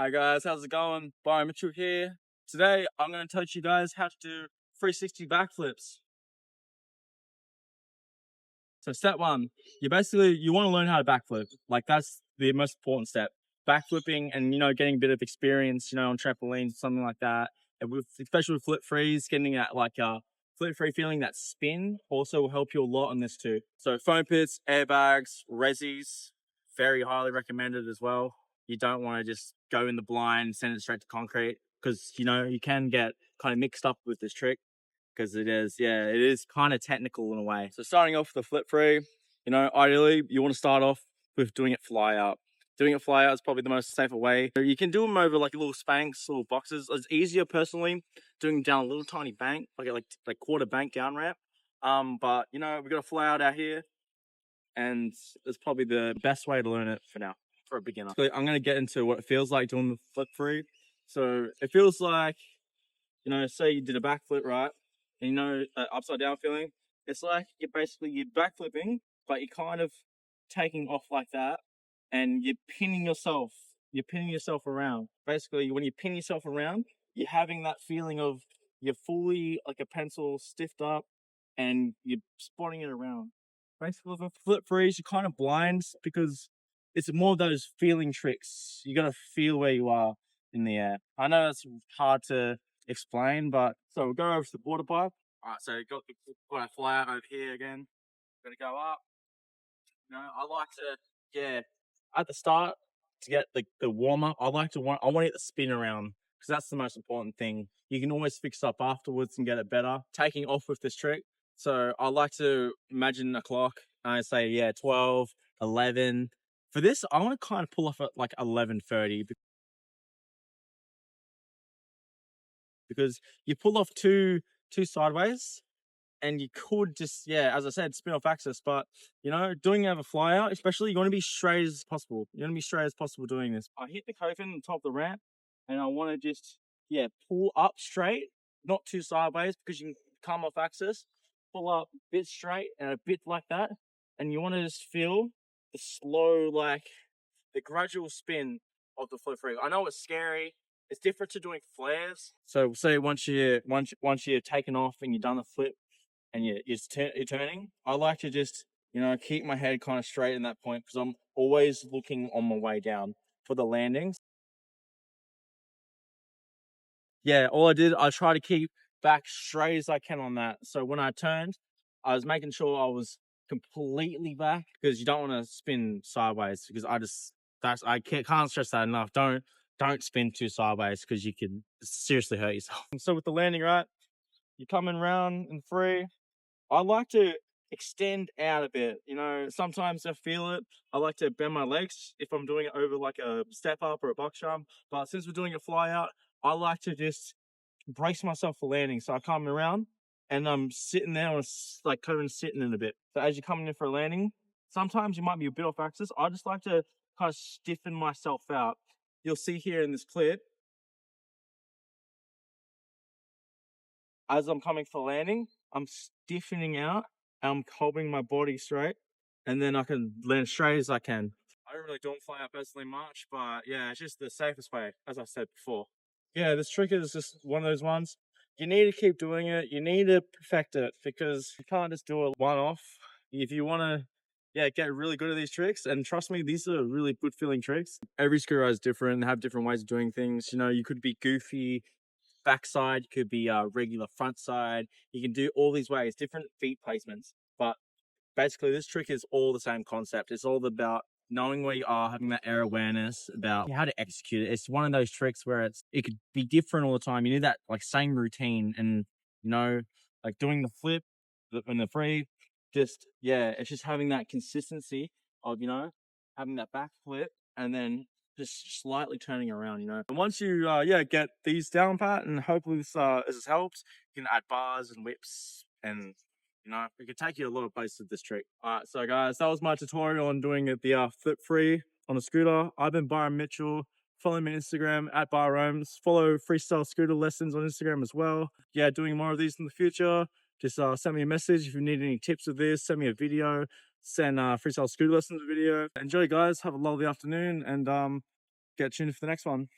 Hi guys, how's it going? Byron Mitchell here. Today I'm going to teach you guys how to do 360 backflips. So step one, you want to learn how to backflip. Like that's the most important step. Backflipping and getting a bit of experience, on trampolines, something like that. And especially with flip frees, getting that flip free feeling, that spin also will help you a lot on this too. So foam pits, airbags, resis, very highly recommended as well. You don't want to just go in the blind, send it straight to concrete because you can get kind of mixed up with this trick because it is kind of technical in a way. So starting off with the flip free, ideally you want to start off with doing it fly out. Doing it fly out is probably the most safer way. You can do them over like little spanks, little boxes. It's easier personally doing down a little tiny bank, like quarter bank down ramp. But we got a fly out here, and it's probably the best way to learn it for now for a beginner. So I'm gonna get into what it feels like doing the flip free. So it feels like, say you did a backflip, right? And that upside down feeling. It's like you're backflipping, but you're kind of taking off like that, and you're pinning yourself. You're pinning yourself around. Basically, when you pin yourself around, you're having that feeling of you're fully like a pencil stiffed up, and you're spotting it around. Basically, with flip frees, you're kind of blind because it's more of those feeling tricks. You gotta feel where you are in the air. I know it's hard to explain, but so we'll go over to the water pipe. All right, so got a fly out over here again. Gonna go up. I like to, at the start to get the warm up. I want it to spin around because that's the most important thing. You can always fix up afterwards and get it better. Taking off with this trick. So I like to imagine a clock. I say 12, 11. For this, I want to kind of pull off at like 11:30 because you pull off two sideways and you could just, as I said, spin off axis. But doing it over fly out, especially, you want to be straight as possible. You want to be straight as possible doing this. I hit the coping on the top of the ramp, and I want to just pull up straight, not too sideways because you can come off axis. Pull up a bit straight and a bit like that, and you want to just feel the slow, like the gradual spin of the flip free. I know it's scary. It's different to doing flares. So say once you're taken off and you've done the flip and you're turning, I like to just keep my head kind of straight in that point because I'm always looking on my way down for the landings. I try to keep back straight as I can on that. So when I turned, I was making sure I was completely back because you don't want to spin sideways because I can't stress that enough. Don't spin too sideways because you can seriously hurt yourself. So with the landing, right, you're coming around in free. I like to extend out a bit. Sometimes I feel it. I like to bend my legs if I'm doing it over like a step up or a box jump. But since we're doing a fly out, I like to just brace myself for landing. So I come around and I'm sitting there and like kind of sitting in a bit. So as you're coming in for a landing, sometimes you might be a bit off axis. I just like to kind of stiffen myself out. You'll see here in this clip, as I'm coming for landing, I'm stiffening out, I'm holding my body straight, and then I can land straight as I can. I don't really do fly out personally much, but it's just the safest way, as I said before. This trick is just one of those ones. You need to keep doing it. You need to perfect it because you can't just do it one off. If you want to, get really good at these tricks, and trust me, these are really good feeling tricks. Every screw is different, have different ways of doing things. You could be goofy backside, you could be regular front side. You can do all these ways, different feet placements. But basically, this trick is all the same concept. It's all about knowing where you are, having that air awareness about how to execute it. It's one of those tricks where it could be different all the time. You need that like same routine, and like doing the flip and the free. It's just having that consistency of having that back flip and then just slightly turning around. And once you get these down pat, and hopefully this helps, you can add bars and whips, and it can take you a lot of places with this trick. All right, so guys, that was my tutorial on doing the flip free on a scooter. I've been Byron Mitchell. Follow me on Instagram at Byromes. Follow Freestyle Scooter Lessons on Instagram as well. Doing more of these in the future. Just send me a message if you need any tips of this. Send me a video. Send Freestyle Scooter Lessons video. Enjoy, guys. Have a lovely afternoon, and get tuned for the next one.